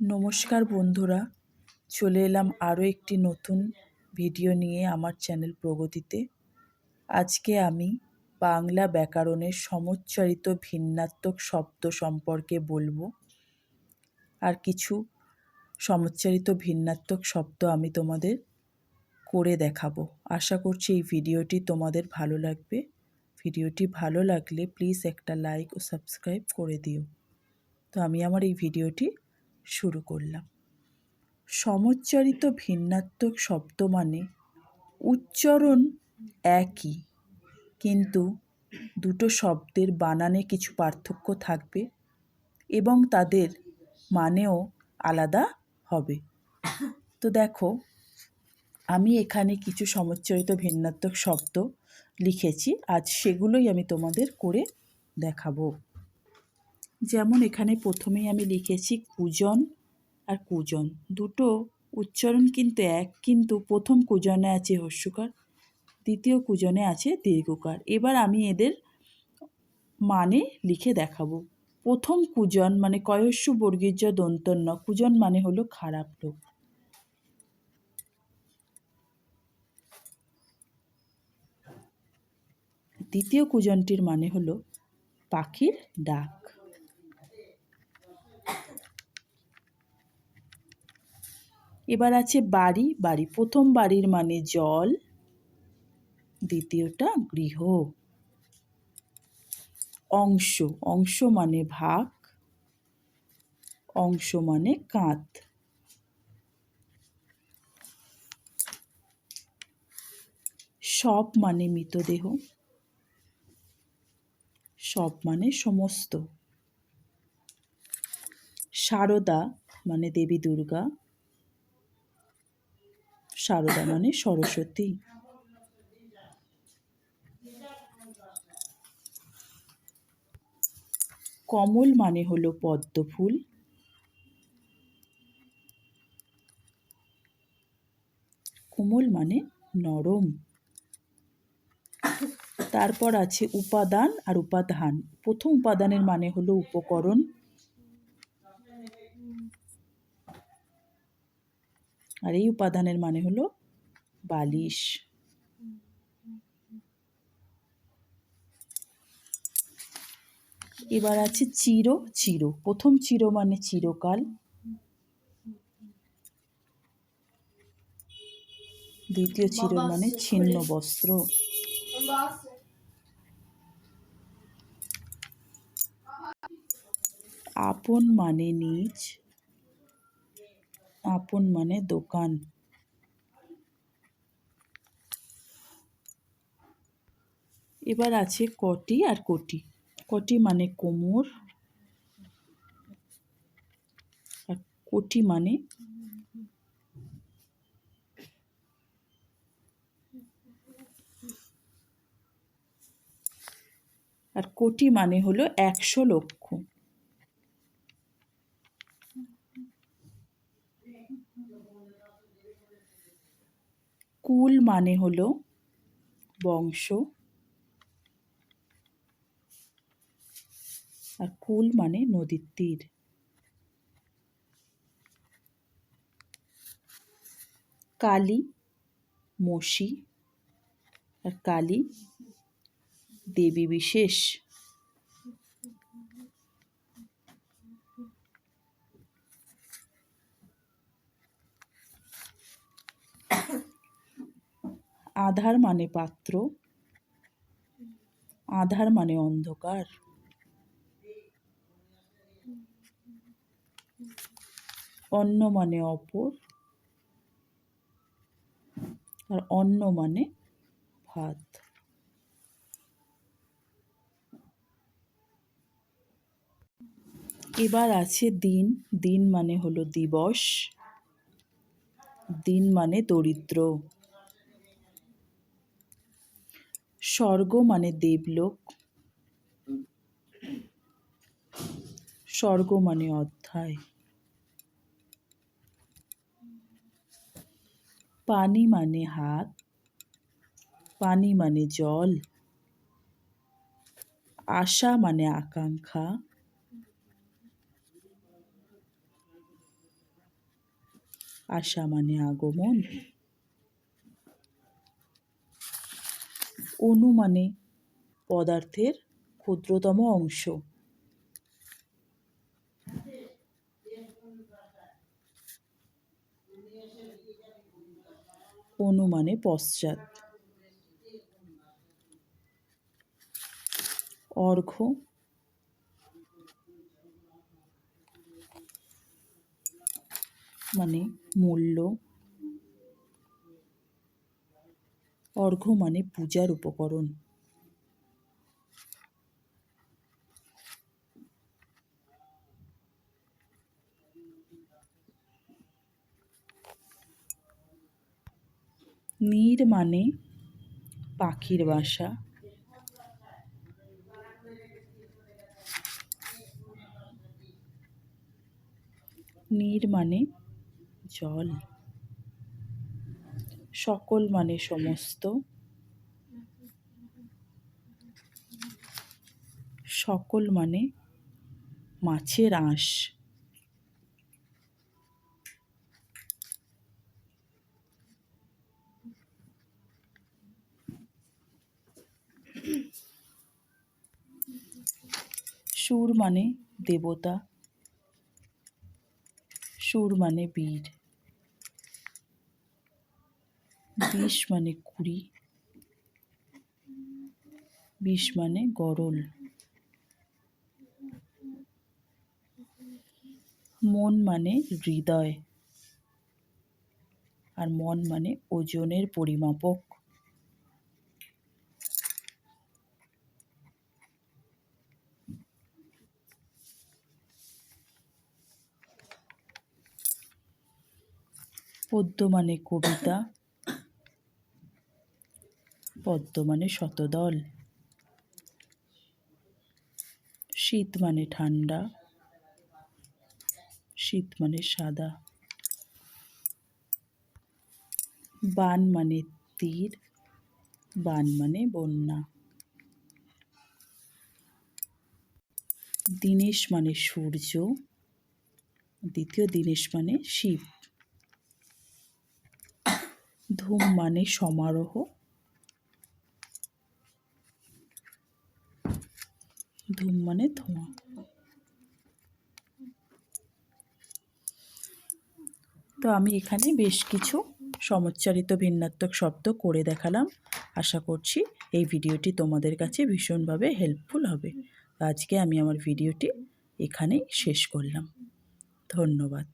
নমস্কার বন্ধুরা, চলে এলাম আরও একটি নতুন ভিডিও নিয়ে আমার চ্যানেল প্রগতিতে। আজকে আমি বাংলা ব্যাকরণের সমুচ্চারিত ভিন্নাত্মক শব্দ সম্পর্কে বলবো। আর কিছু সমুচ্চারিত ভিন্নাত্মক শব্দ আমি তোমাদের করে দেখাবো। আশা করছি এই ভিডিওটি তোমাদের ভালো লাগবে। ভিডিওটি ভালো লাগলে প্লিজ একটা লাইক ও সাবস্ক্রাইব করে দিও। তো আমি আমার এই ভিডিওটি শুরু করলাম। সমুচ্চারিত ভিন্নাত্মক শব্দ মানে উচ্চারণ একই, কিন্তু দুটো শব্দের বানানে কিছু পার্থক্য থাকবে এবং তাদের মানেও আলাদা হবে। তো দেখো, আমি এখানে কিছু সমুচ্চারিত ভিন্নাত্মক শব্দ লিখেছি, আজ সেগুলোই আমি তোমাদের করে দেখাবো। যেমন এখানে প্রথমেই আমি লিখেছি কূজন আর কূজন, দুটো উচ্চারণ কিন্তু এক, কিন্তু প্রথম কূজনে আছে হস্যকার, দ্বিতীয় কূজনে আছে দীর্ঘকার। এবার আমি এদের মানে লিখে দেখাবো। প্রথম কূজন মানে কয়স্য বর্গীয় দন্তন্য, কূজন মানে হলো খারাপ লোক। দ্বিতীয় কূজনটির মানে হলো পাখির ডাক। এবার আছে বাড়ি। বাড়ি প্রথম বাড়ির মানে জল, দ্বিতীয়টা গৃহ। অংশ, অংশ মানে ভাগ, অংশ মানে কাঁধ। সব মানে মৃতদেহ, সব মানে সমস্ত। শারদা মানে দেবী দুর্গা, শারদা মানে সরস্বতী। কমল মানে হলো পদ্ম ফুল, কোমল মানে নরম। তারপর আছে উপাদান আর উপাদান। প্রথম উপাদানের মানে হলো উপকরণ, আর এই উপাদানের মানে হলো বালিশ। এবার আছে চির। চির প্রথম চির মানে চিরকাল, দ্বিতীয় চির মানে ছিন্ন বস্ত্র। আপন মানে নিজ, আপন মানে দোকান। এবার আছে কটি আর কোটি। কটি মানে কোমর, আর কোটি মানে হলো 100 লক্ষ। কুল মানে হলো বংশ, আর কুল মানে নদীর তীর। কালী মসি, আর কালী দেবী বিশেষ। আধার মানে পাত্র, আধার মানে অন্ধকার। অন্ন মানে অপর, আর অন্ন মানে ভাত। এবার আছে দিন। দিন মানে হলো দিবস, দিন মানে দরিদ্র। স্বর্গ মানে দেবলোক, স্বর্গ মানে অধ্যায়। পানি মানে হাত, পানি মানে জল। আশা মানে আকাঙ্ক্ষা, আসা মানে আগমন। অণু মানে পদার্থের ক্ষুদ্রতম অংশ। অণু মানে পশ্চাৎ। অর্ঘ্য মানে মূল্য। অর্ঘ্য মানে পূজার উপকরণ। নীর মানে পাখির বাসা। নীর মানে জল। সকল মানে সমস্ত। সকল মানে মাছের আঁশ। সুর মানে দেবতা। সুর মানে বীর। বিষ মানে কুড়ি। বিষ মানে গরল। মন মানে হৃদয়। আর মন মানে ওজনের পরিমাপক। পদ্য মানে কবিতা। পদ্ম মানে শতদল। শীত মানে ঠান্ডা। শীত মানে সাদা। বান মানে তীর। বান মানে বন্যা। দীনেশ মানে সূর্য। দ্বিতীয় দীনেশ মানে শিব। ধূম মানে সমারোহ। ধূম মানে ধোঁয়া। তো আমি এখানে বেশ কিছু সমচ্চারিত ভিন্নাত্মক শব্দ করে দেখালাম। আশা করছি এই ভিডিওটি তোমাদের কাছে ভীষণভাবে হেল্পফুল হবে। আজকে আমি আমার ভিডিওটি এখানেই শেষ করলাম। ধন্যবাদ।